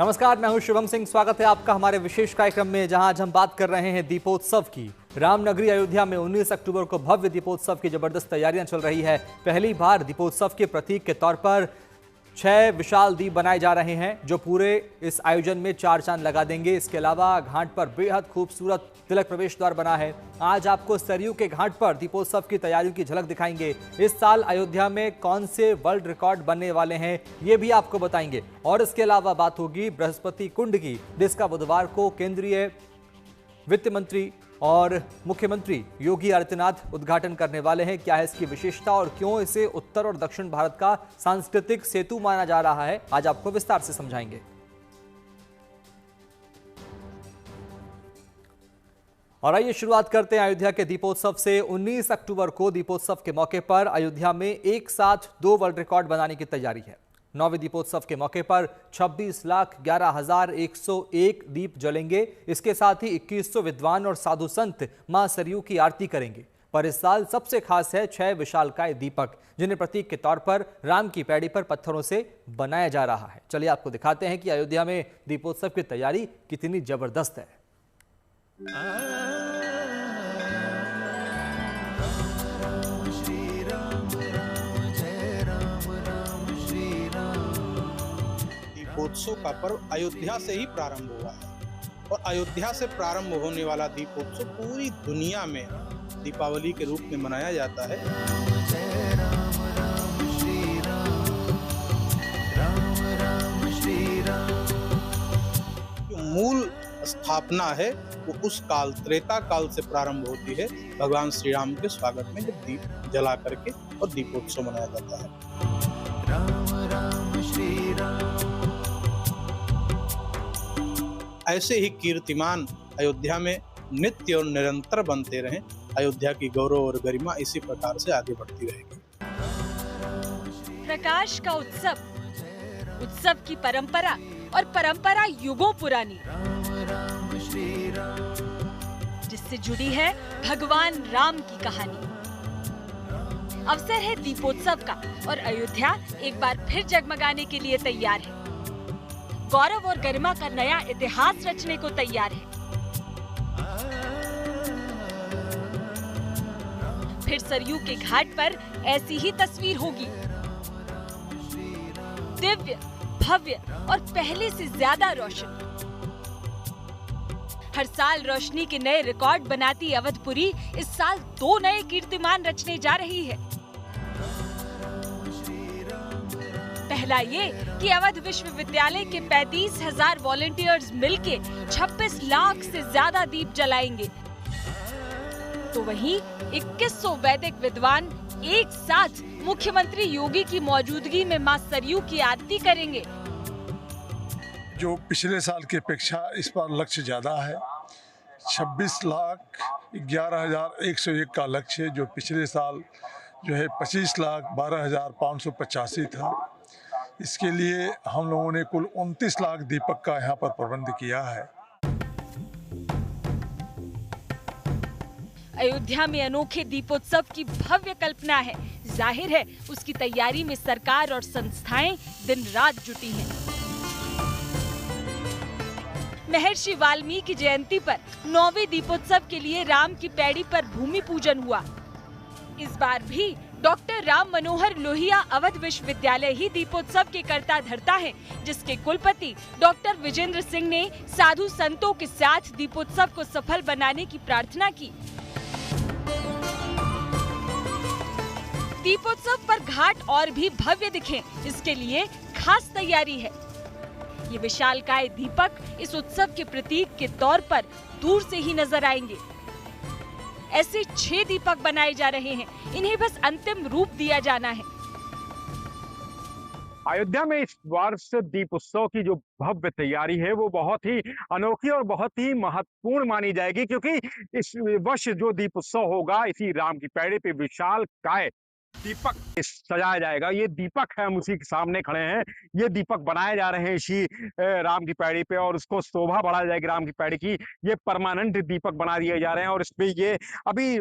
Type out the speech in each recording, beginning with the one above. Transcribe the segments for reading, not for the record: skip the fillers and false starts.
नमस्कार, मैं हूं शुभम सिंह। स्वागत है आपका हमारे विशेष कार्यक्रम में, जहां आज हम बात कर रहे हैं दीपोत्सव की। रामनगरी अयोध्या में 19 अक्टूबर को भव्य दीपोत्सव की जबरदस्त तैयारियां चल रही है। पहली बार दीपोत्सव के प्रतीक के तौर पर 6 विशाल दीप बनाए जा रहे हैं, जो पूरे इस आयोजन में 4 चांद लगा देंगे। इसके अलावा घाट पर बेहद खूबसूरत तिलक प्रवेश द्वार बना है। आज आपको सरयू के घाट पर दीपोत्सव की तैयारियों की झलक दिखाएंगे। इस साल अयोध्या में कौन से वर्ल्ड रिकॉर्ड बनने वाले हैं, ये भी आपको बताएंगे। और इसके अलावा बात होगी बृहस्पति कुंड की, जिसका बुधवार को केंद्रीय वित्त मंत्री और मुख्यमंत्री योगी आदित्यनाथ उद्घाटन करने वाले हैं। क्या है इसकी विशेषता और क्यों इसे उत्तर और दक्षिण भारत का सांस्कृतिक सेतु माना जा रहा है, आज आपको विस्तार से समझाएंगे। और आइए शुरुआत करते हैं अयोध्या के दीपोत्सव से। 19 अक्टूबर को दीपोत्सव के मौके पर अयोध्या में एक साथ 2 वर्ल्ड रिकॉर्ड बनाने की तैयारी है। 9वें दीपोत्सव के मौके पर 26,11,101 दीप जलेंगे। इसके साथ ही 2100 विद्वान और साधु संत मां सरयू की आरती करेंगे। पर इस साल सबसे खास है 6 विशालकाय दीपक, जिन्हें प्रतीक के तौर पर राम की पैड़ी पर पत्थरों से बनाया जा रहा है। चलिए आपको दिखाते हैं कि अयोध्या में दीपोत्सव की तैयारी कितनी जबरदस्त है। दीपोत्सव का पर्व अयोध्या से ही प्रारंभ हुआ है और अयोध्या से प्रारंभ होने वाला दीपोत्सव पूरी दुनिया में दीपावली के रूप में मनाया जाता है। जो मूल स्थापना है वो उस काल त्रेता काल से प्रारंभ होती है। भगवान श्री राम के स्वागत में जब दीप जला करके और दीपोत्सव मनाया जाता है। ऐसे ही कीर्तिमान अयोध्या में नित्य और निरंतर बनते रहें। अयोध्या की गौरव और गरिमा इसी प्रकार से आगे बढ़ती रहेगी। प्रकाश का उत्सव, उत्सव की परंपरा और परंपरा युगों पुरानी, जिससे जुड़ी है भगवान राम की कहानी। अवसर है दीपोत्सव का और अयोध्या एक बार फिर जगमगाने के लिए तैयार है। गौरव और गरिमा का नया इतिहास रचने को तैयार है। फिर सरयू के घाट पर ऐसी ही तस्वीर होगी, दिव्य, भव्य और पहले से ज्यादा रोशन। हर साल रोशनी के नए रिकॉर्ड बनाती अवधपुरी इस साल 2 नए कीर्तिमान रचने जा रही है। पहला ये कि अवध विश्वविद्यालय के 35,000 वॉलंटियर्स मिलके 26 लाख से ज्यादा दीप जलाएंगे। तो वहीं 2100 वैदिक विद्वान एक साथ मुख्यमंत्री योगी की मौजूदगी में मां सरयू की आरती करेंगे। जो पिछले साल की अपेक्षा इस बार लक्ष्य ज्यादा है। 26,11,101 का लक्ष्य है, जो पिछले साल जो है 25,12,585 था। इसके लिए हम लोगों ने कुल 29 लाख दीपक का यहाँ पर प्रबंध किया है। अयोध्या में अनोखे दीपोत्सव की भव्य कल्पना है। जाहिर है उसकी तैयारी में सरकार और संस्थाएं दिन रात जुटी हैं। महर्षि वाल्मीकि जयंती पर 9वें दीपोत्सव के लिए राम की पैड़ी पर भूमि पूजन हुआ। इस बार भी डॉक्टर राम मनोहर लोहिया अवध विश्वविद्यालय ही दीपोत्सव के कर्ता धर्ता है, जिसके कुलपति डॉक्टर विजेंद्र सिंह ने साधु संतों के साथ दीपोत्सव को सफल बनाने की प्रार्थना की। दीपोत्सव पर घाट और भी भव्य दिखें, इसके लिए खास तैयारी है। ये विशालकाय दीपक इस उत्सव के प्रतीक के तौर पर दूर से ही नजर आएंगे। ऐसे 6 दीपक बनाए जा रहे हैं, इन्हें बस अंतिम रूप दिया जाना है। अयोध्या में इस वर्ष दीप उत्सव की जो भव्य तैयारी है वो बहुत ही अनोखी और बहुत ही महत्वपूर्ण मानी जाएगी, क्योंकि इस वर्ष जो दीप उत्सव होगा इसी राम की पैड़ी पे विशाल काय दीपक सजाया जाएगा। ये दीपक है, हम उसी के सामने खड़े हैं। ये दीपक बनाए जा रहे हैं इसी राम की पैड़ी पे और उसको शोभा बढ़ा जाएगी राम की पैड़ी की। ये परमानेंट दीपक बना दिए जा रहे हैं और इसमें ये अभी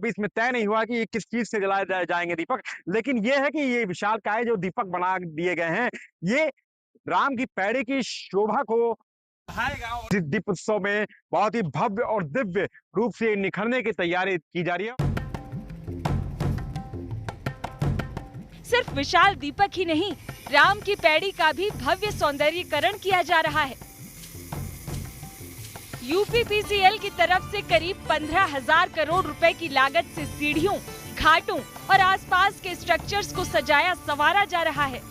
इसमें तय नहीं हुआ कि ये किस चीज से जलाए जाएंगे दीपक, लेकिन ये है कि ये विशालकाय जो दीपक बना दिए गए हैं ये राम की पैड़ी की शोभा को इस दीपोत्सव में बहुत ही भव्य और दिव्य रूप से निखरने की तैयारी की जा रही है। सिर्फ विशाल दीपक ही नहीं, राम की पैड़ी का भी भव्य सौंदर्यीकरण किया जा रहा है। यूपीपीसीएल की तरफ से करीब 15,000 करोड़ रुपए की लागत से सीढ़ियों, घाटों और आसपास के स्ट्रक्चर्स को सजाया संवारा जा रहा है।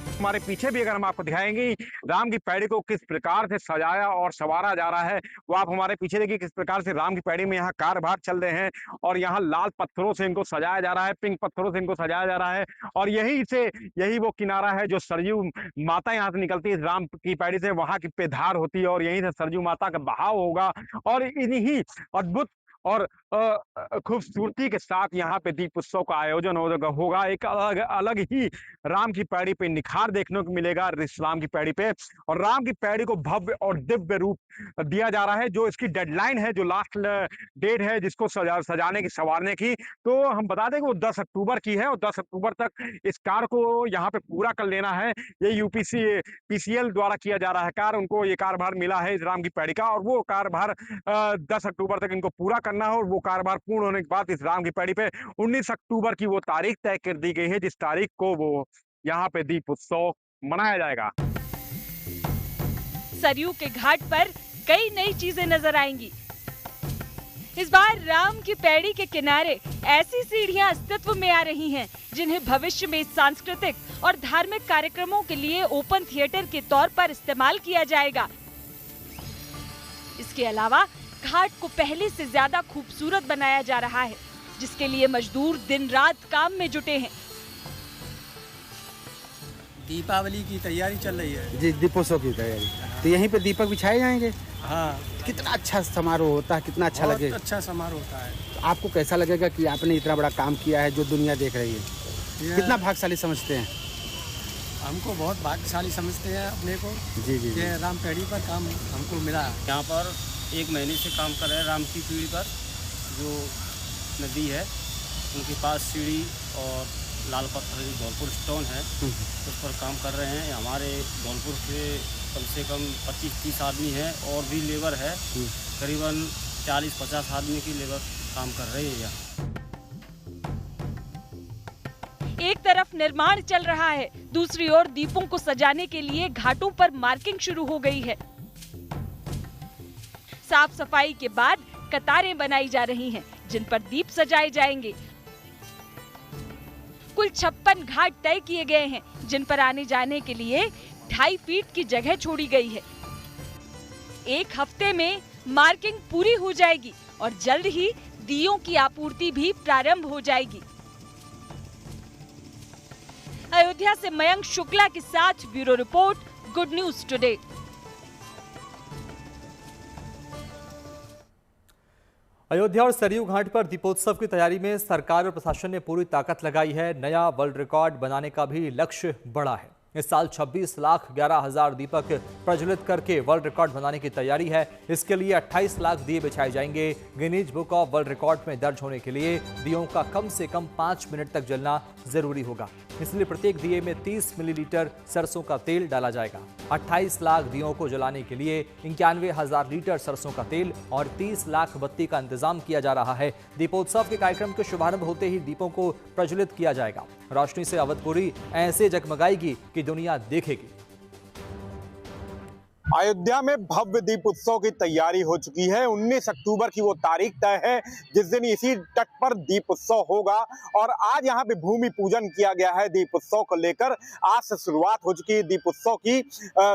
हमारे पीछे भी अगर हम आपको दिखाएंगे राम की पैड़ी को किस प्रकार से सजाया और संवारा जा रहा है, वो आप हमारे पीछे देखिए किस प्रकार से राम की पैड़ी में यहाँ कारभार चल रहे हैं और यहाँ लाल पत्थरों से इनको सजाया जा रहा है, पिंक पत्थरों से इनको सजाया जा रहा है। और यही वो किनारा है जो सरयू माता यहाँ से निकलती है राम की पैड़ी से, वहां की पेधार होती है और यहीं से सरयू माता का बहाव होगा। और इन्हीं अद्भुत और खूबसूरती के साथ यहाँ पे दीप उत्सव का आयोजन होगा। एक अलग ही राम की पैड़ी पे निखार देखने को मिलेगा इस राम की पैड़ी पे। और राम की पैड़ी को भव्य और दिव्य रूप दिया जा रहा है। जो इसकी डेडलाइन है, जो लास्ट डेट है जिसको सजाने की संवारने की, तो हम बता दें कि वो 10 अक्टूबर की है और 10 अक्टूबर तक इस कार्य को यहाँ पे पूरा कर लेना है। ये पीसीएल द्वारा किया जा रहा है कार्य, उनको ये कार्यभार मिला है इस राम की पैड़ी का और वो कार्यभार 10 अक्टूबर तक इनको पूरा करना है। और वो कार्यभार पूर्ण होने के बाद इस राम की पैड़ी पे 19 अक्टूबर की वो तारीख तय कर दी गई है जिस तारीख को वो यहाँ पे दीप उत्सव मनाया जाएगा। सरयू के घाट पर कई नई चीजें नजर आएंगी। इस बार राम की पैड़ी के किनारे ऐसी सीढ़ियां अस्तित्व में आ रही हैं जिन्हें भविष्य में सांस्कृतिक और धार्मिक कार्यक्रमों के लिए ओपन थिएटर के तौर पर इस्तेमाल किया जाएगा। इसके अलावा घाट को पहले से ज्यादा खूबसूरत बनाया जा रहा है, जिसके लिए मजदूर दिन रात काम में जुटे हैं। दीपावली की तैयारी चल रही है जी, दीपोत्सव की तैयारी। तो यहीं पे दीपक बिछाए जाएंगे। हाँ, कितना अच्छा समारोह होता है, कितना अच्छा लगेगा। अच्छा समारोह होता है। तो आपको कैसा लगेगा कि आपने इतना बड़ा काम किया है जो दुनिया देख रही है? कितना भाग्यशाली समझते हैं? हमको बहुत भाग्यशाली समझते हैं अपने को। जी जी, ये राम पैड़ी पर काम हमको मिला। यहाँ पर 1 महीने से काम कर रहे हैं राम की पीढ़ी पर, जो नदी है उनके पास सीढ़ी और लाल पत्थर धौलपुर स्टोन है उस पर काम कर रहे हैं। हमारे धौलपुर से कम 25-30 आदमी हैं और भी लेबर है, करीबन 40-50 आदमी की लेबर काम कर रही है यहाँ। एक तरफ निर्माण चल रहा है, दूसरी ओर दीपों को सजाने के लिए घाटों पर मार्किंग शुरू हो गई है। साफ सफाई के बाद कतारें बनाई जा रही हैं, जिन पर दीप सजाए जाएंगे। कुल 56 घाट तय किए गए हैं, जिन पर आने जाने के लिए 2.5 फीट की जगह छोड़ी गई है। 1 हफ्ते में मार्किंग पूरी हो जाएगी और जल्द ही दियों की आपूर्ति भी प्रारंभ हो जाएगी। अयोध्या से मयंक शुक्ला के साथ bureau report, good news today. Ayodhya और सरयू घाट पर दीपोत्सव की तैयारी में सरकार और प्रशासन ने पूरी ताकत लगाई है। नया वर्ल्ड रिकॉर्ड बनाने का भी लक्ष्य बड़ा है। इस साल 26,11,000 दीपक प्रज्वलित करके वर्ल्ड रिकॉर्ड बनाने की तैयारी है। इसके लिए 28 लाख दिए बिछाए जाएंगे। Guinness book of world record में दर्ज होने के लिए दियों का कम से कम 5 मिनट तक जलना जरूरी होगा, इसलिए प्रत्येक दिए में 30 मिलीलीटर सरसों का तेल डाला जाएगा। 28 लाख दियों को जलाने के लिए 91,000 लीटर सरसों का तेल और 30 लाख बत्ती का इंतजाम किया जा रहा है। दीपोत्सव के कार्यक्रम के शुभारंभ होते ही दीपों को प्रज्वलित किया जाएगा। रोशनी से अवधपुरी ऐसे जगमगाएगी कि दुनिया देखेगी। अयोध्या में भव्य दीप उत्सव की तैयारी हो चुकी है। 19 अक्टूबर की वो तारीख तय है जिस दिन इसी तट पर दीप उत्सव होगा और आज यहाँ पे भूमि पूजन किया गया है। दीप उत्सव को लेकर आज से शुरुआत हो चुकी है। दीप उत्सव की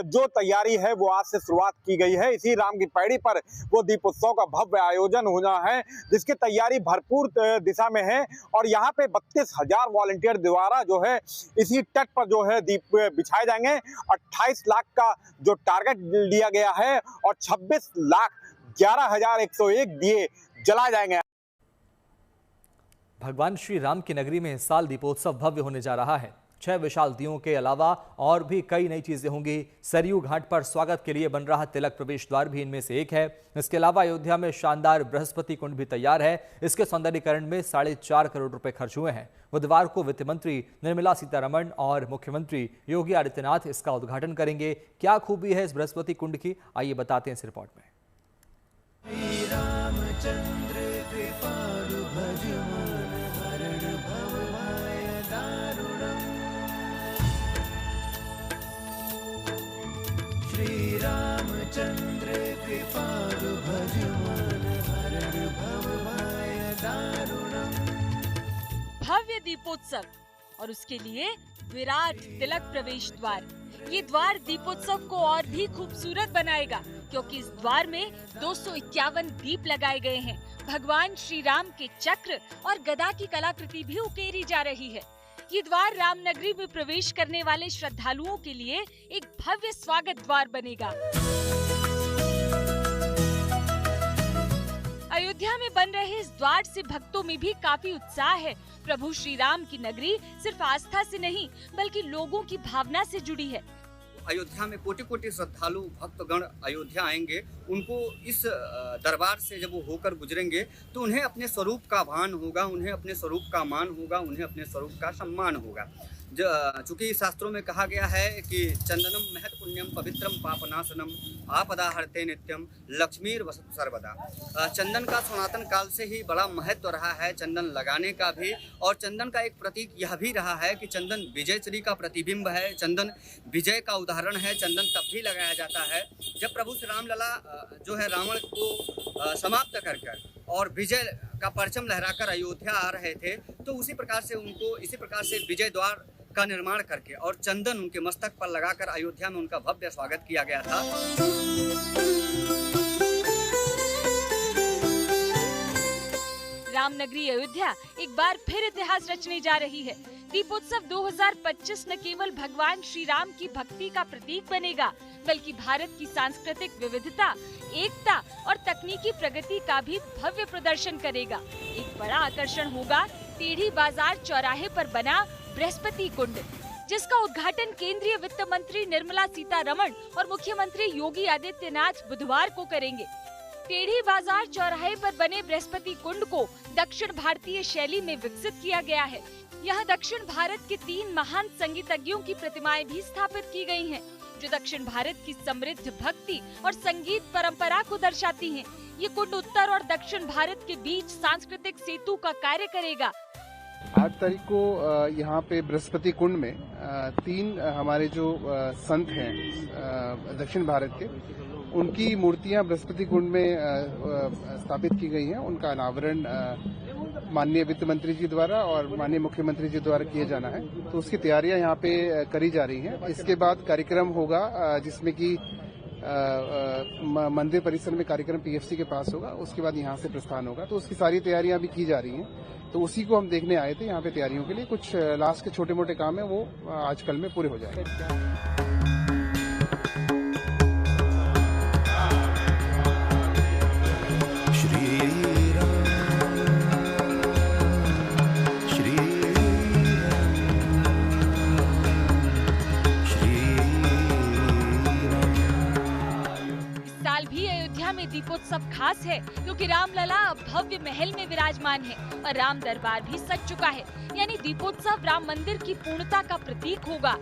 जो तैयारी है वो आज से शुरुआत की गई है। इसी राम की पैड़ी पर वो दीप उत्सव का भव्य आयोजन होना है जिसकी तैयारी भरपूर दिशा में है और यहाँ पे 32,000 वॉलंटियर द्वारा जो है इसी तट पर जो है दीप बिछाए जाएंगे। 28 लाख का जो टारगेट लिया गया है और 26,11,101 दिए जलाए जाएंगे। भगवान श्री राम की नगरी में इस साल दीपोत्सव भव्य होने जा रहा है। 6 विशाल दियों के अलावा और भी कई नई चीजें होंगी। सरयू घाट पर स्वागत के लिए बन रहा तिलक प्रवेश द्वार भी इनमें से एक है। इसके अलावा अयोध्या में शानदार बृहस्पति कुंड भी तैयार है। इसके सौंदर्यीकरण में 4.5 करोड़ रुपए खर्च हुए हैं। बुधवार को वित्त मंत्री निर्मला सीतारमण और मुख्यमंत्री योगी आदित्यनाथ इसका उद्घाटन करेंगे। क्या खूबी है इस बृहस्पति कुंड की, आइए बताते हैं इस रिपोर्ट में। रामचंद्र कृपालु भज मन हरण भव भय दारुणम्। भव्य दीपोत्सव और उसके लिए विराट तिलक प्रवेश द्वार। ये द्वार दीपोत्सव को और भी खूबसूरत बनाएगा, क्योंकि इस द्वार में 251 दीप लगाए गए हैं। भगवान श्री राम के चक्र और गदा की कलाकृति भी उकेरी जा रही है। ये द्वार रामनगरी में प्रवेश करने वाले श्रद्धालुओं के लिए एक भव्य स्वागत द्वार बनेगा। अयोध्या में बन रहे इस द्वार से भक्तों में भी काफी उत्साह है। प्रभु श्री राम की नगरी सिर्फ आस्था से नहीं, बल्कि लोगों की भावना से जुड़ी है। अयोध्या में कोटि कोटि श्रद्धालु भक्तगण अयोध्या आएंगे। उनको इस दरबार से जब वो होकर गुजरेंगे तो उन्हें अपने स्वरूप का भान होगा, उन्हें अपने स्वरूप का मान होगा, उन्हें अपने स्वरूप का सम्मान होगा। चूंकि शास्त्रों में कहा गया है कि चंदनम महत् पुण्यम पवित्रम पापनाशनम आपदा हरते नित्यम लक्ष्मीर वसत सर्वदा। चंदन का सनातन काल से ही बड़ा महत्व रहा है, चंदन लगाने का भी। और चंदन का एक प्रतीक यह भी रहा है कि चंदन विजय श्री का प्रतिबिंब है, चंदन विजय का उदाहरण है। चंदन तब भी लगाया जाता है जब प्रभु श्री रामलला जो है रावण को समाप्त कर और विजय का परचम लहराकर अयोध्या आ रहे थे, तो इसी प्रकार से विजय द्वार का निर्माण करके और चंदन उनके मस्तक पर लगाकर अयोध्या में उनका भव्य स्वागत किया गया था। रामनगरी अयोध्या एक बार फिर इतिहास रचने जा रही है। दीपोत्सव 2025 न केवल भगवान श्री राम की भक्ति का प्रतीक बनेगा, बल्कि भारत की सांस्कृतिक विविधता, एकता और तकनीकी प्रगति का भी भव्य प्रदर्शन करेगा। एक बड़ा आकर्षण होगा टेढ़ी बाजार चौराहे पर बना बृहस्पति कुंड, जिसका उद्घाटन केंद्रीय वित्त मंत्री निर्मला सीतारमण और मुख्यमंत्री योगी आदित्यनाथ बुधवार को करेंगे। टेढ़ी बाजार चौराहे पर बने बृहस्पति कुंड को दक्षिण भारतीय शैली में विकसित किया गया है। यहाँ दक्षिण भारत के 3 महान संगीतज्ञों की प्रतिमाएं भी स्थापित की गई हैं, जो दक्षिण भारत की समृद्ध भक्ति और संगीत परंपरा को दर्शाती हैं। ये कुंड उत्तर और दक्षिण भारत के बीच सांस्कृतिक सेतु का कार्य करेगा। 8 तारीख को यहाँ पे बृहस्पति कुंड में 3 हमारे जो संत हैं दक्षिण भारत के, उनकी मूर्तियां बृहस्पति कुंड में स्थापित की गई हैं। उनका अनावरण माननीय वित्त मंत्री जी द्वारा और माननीय मुख्यमंत्री जी द्वारा किए जाना है, तो उसकी तैयारियां यहाँ पे करी जा रही हैं। इसके बाद कार्यक्रम होगा जिसमें कि मंदिर परिसर में कार्यक्रम पीएफसी के पास होगा, उसके बाद यहाँ से प्रस्थान होगा। तो उसकी सारी तैयारियां भी की जा रही हैं, तो उसी को हम देखने आए थे यहाँ पे तैयारियों के लिए। कुछ लास्ट के छोटे मोटे काम है वो आज कल में पूरे हो जाएंगे। दीपोत्सव खास है क्योंकि रामलला अब भव्य महल में विराजमान है और राम दरबार भी सज चुका है। यानी दीपोत्सव राम मंदिर की पूर्णता का प्रतीक होगा।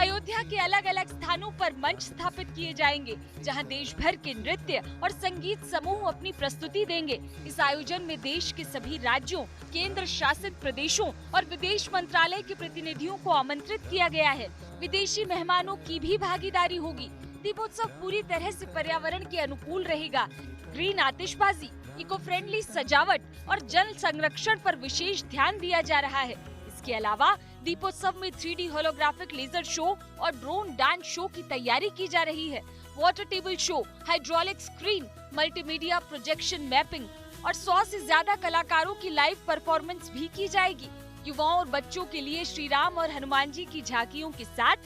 अयोध्या के अलग अलग स्थानों पर मंच स्थापित किए जाएंगे, जहां देश भर के नृत्य और संगीत समूह अपनी प्रस्तुति देंगे। इस आयोजन में देश के सभी राज्यों, केंद्र शासित प्रदेशों और विदेश मंत्रालय के प्रतिनिधियों को आमंत्रित किया गया है। विदेशी मेहमानों की भी भागीदारी होगी। दीपोत्सव पूरी तरह से पर्यावरण के अनुकूल रहेगा। ग्रीन आतिशबाजी, इको फ्रेंडली सजावट और जल संरक्षण पर विशेष ध्यान दिया जा रहा है। इसके अलावा दीपोत्सव में 3D होलोग्राफिक लेजर शो और ड्रोन डांस शो की तैयारी की जा रही है। Water table show, hydraulic screen, multimedia projection mapping और 100 से ज्यादा कलाकारों की लाइव परफॉर्मेंस भी की जाएगी। युवाओं और बच्चों के लिए श्री राम और हनुमान जी की झांकियों के साथ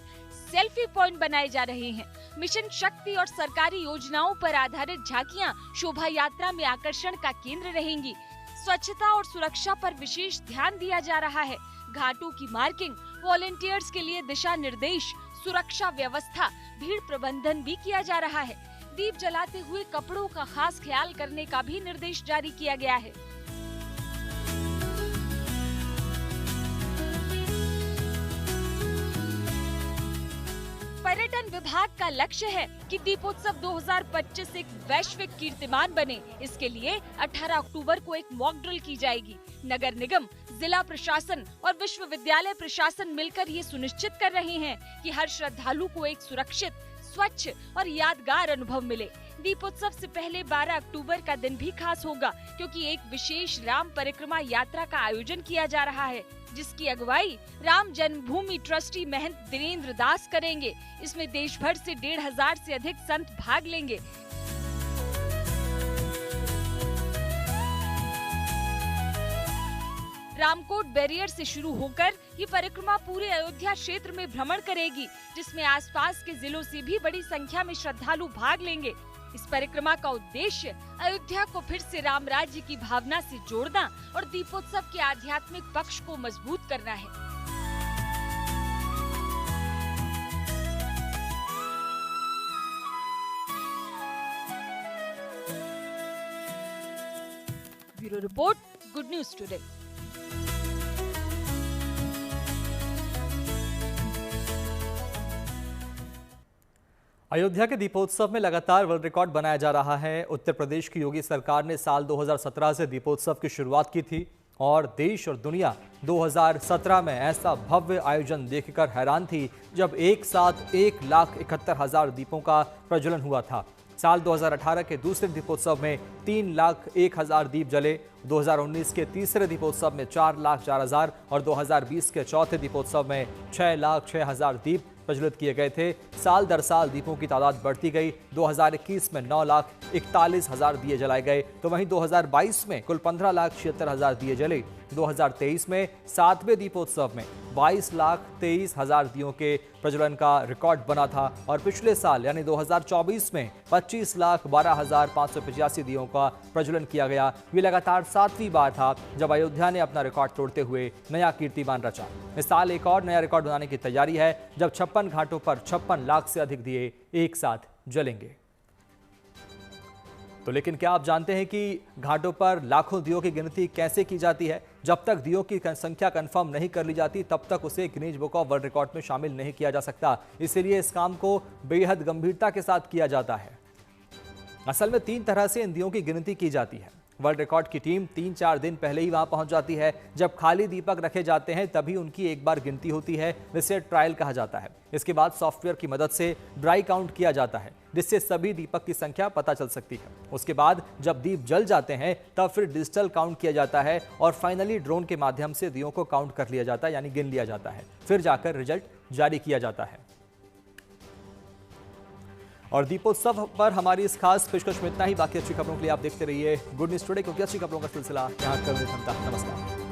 सेल्फी पॉइंट बनाए जा रहे हैं। मिशन शक्ति और सरकारी योजनाओं पर आधारित झांकियां शोभा यात्रा में आकर्षण का केंद्र रहेंगी। स्वच्छता और सुरक्षा पर विशेष ध्यान दिया जा रहा है। घाटों की मार्किंग, वॉलेंटियर्स के लिए दिशा निर्देश, सुरक्षा व्यवस्था, भीड़ प्रबंधन भी किया जा रहा है। दीप जलाते हुए कपड़ों का खास ख्याल करने का भी निर्देश जारी किया गया है। पर्यटन विभाग का लक्ष्य है कि दीपोत्सव 2025 एक वैश्विक कीर्तिमान बने। इसके लिए 18 अक्टूबर को एक मॉक ड्रिल की जाएगी। नगर निगम, जिला प्रशासन और विश्वविद्यालय प्रशासन मिलकर ये सुनिश्चित कर रहे हैं कि हर श्रद्धालु को एक सुरक्षित, स्वच्छ और यादगार अनुभव मिले। दीपोत्सव से पहले 12 अक्टूबर का दिन भी खास होगा, क्योंकि एक विशेष राम परिक्रमा यात्रा का आयोजन किया जा रहा है, जिसकी अगुवाई राम जन्मभूमि ट्रस्टी महंत दिनेंद्र दास करेंगे। इसमें देश भर से 1500 से अधिक संत भाग लेंगे। रामकोट बैरियर से शुरू होकर ये परिक्रमा पूरे अयोध्या क्षेत्र में भ्रमण करेगी, जिसमें आसपास के जिलों से भी बड़ी संख्या में श्रद्धालु भाग लेंगे। इस परिक्रमा का उद्देश्य अयोध्या को फिर से राम राज्य की भावना से जोड़ना और दीपोत्सव के आध्यात्मिक पक्ष को मजबूत करना है। Bureau report, good news today. Ayodhya के दीपोत्सव में लगातार वर्ल्ड रिकॉर्ड बनाया जा रहा है। उत्तर प्रदेश की योगी सरकार ने साल 2017 से दीपोत्सव की शुरुआत की थी और देश और दुनिया 2017 में ऐसा भव्य आयोजन देखकर हैरान थी, जब एक साथ 1,71,000 दीपों का प्रज्वलन हुआ था। साल 2018 के दूसरे दीपोत्सव में 3,01,000 दीप जले। 2019 के तीसरे दीपोत्सव में 4,04,000 और 2020 के चौथे दीपोत्सव में 6,06,000 दीप प्रज्वलित किए गए थे। साल दर साल दीपों की तादाद बढ़ती गई। 2021 में 9,41,000 दिए जलाए गए, तो वहीं 2022 में कुल 15,76,000 दिए जले। 2023 में 7वें दीपोत्सव में 22,23,000 दियों के प्रज्वलन का रिकॉर्ड बना था और पिछले साल यानी 2024 में 25,12,585 दियों का प्रज्वलन किया गया। ये लगातार 7वीं बार था जब अयोध्या ने अपना रिकॉर्ड तोड़ते हुए नया कीर्तिमान रचा। इस साल एक और नया रिकॉर्ड बनाने की तैयारी है, जब 56 घाटों पर 56 लाख से अधिक दिए एक साथ जलेंगे। तो लेकिन क्या आप जानते हैं कि घाटों पर लाखों दियों की गिनती कैसे की जाती है? जब तक दियों की संख्या कंफर्म नहीं कर ली जाती, तब तक उसे Guinness book of world record में शामिल नहीं किया जा सकता। इसीलिए इस काम को बेहद गंभीरता के साथ किया जाता है। असल में 3 तरह से इन दियों की गिनती की जाती है। वर्ल्ड रिकॉर्ड की टीम 3-4 दिन पहले ही वहां पहुंच जाती है। जब खाली दीपक रखे जाते हैं तभी उनकी एक बार गिनती होती है, जिसे ट्रायल कहा जाता है। इसके बाद सॉफ्टवेयर की मदद से ड्राई काउंट किया जाता है, जिससे सभी दीपक की संख्या पता चल सकती है। उसके बाद जब दीप जल जाते हैं तब फिर डिजिटल काउंट किया जाता है और फाइनली ड्रोन के माध्यम से दियों को काउंट कर लिया जाता है, यानी गिन लिया जाता है। फिर जाकर रिजल्ट जारी किया जाता है। और दीपोत्सव पर हमारी इस खास पेशकश में इतना ही। बाकी अच्छी खबरों के लिए आप देखते रहिए गुड न्यूज टुडे, क्योंकि अच्छी खबरों का सिलसिला यहाँ करने थमता। नमस्कार।